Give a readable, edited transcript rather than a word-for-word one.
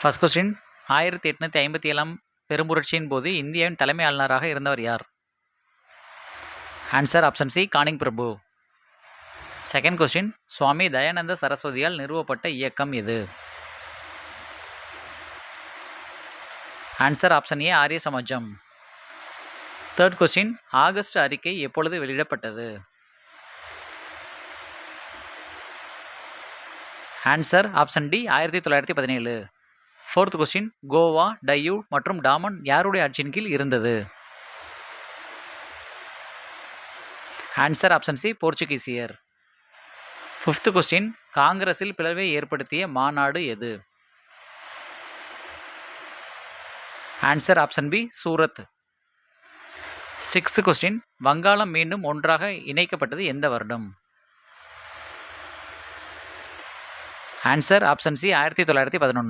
First question 1857 பெரும்புரட்சியின் போது இந்தியாவின் தலைமை ஆளுநராக இருந்தவர் யார்? ஆன்சர் ஆப்ஷன் சி கானிங் பிரபு. செகண்ட் கொஸ்டின் சுவாமி தயானந்த சரஸ்வதியால் நிறுவப்பட்ட இயக்கம் எது? ஆன்சர் ஆப்ஷன் ஏ ஆரிய சமாஜம். தேர்ட் கொஸ்டின் ஆகஸ்ட் அறிக்கை எப்பொழுது வெளியிடப்பட்டது? Answer option D 1917. Fourth question Goa, Diu மற்றும் டாமன் யாருடைய ஆட்சியின் கீழ் இருந்தது? ஆன்சர் ஆப்ஷன் சி போர்ச்சுகீசியர். ஃபிஃப்த் கொஸ்டின் காங்கிரஸில் பிளவை ஏற்படுத்திய மாநாடு எது? Answer option B Surat. Sixth question வங்காளம் மீண்டும் ஒன்றாக இணைக்கப்பட்டது எந்த வருடம்? Answer option C 1911.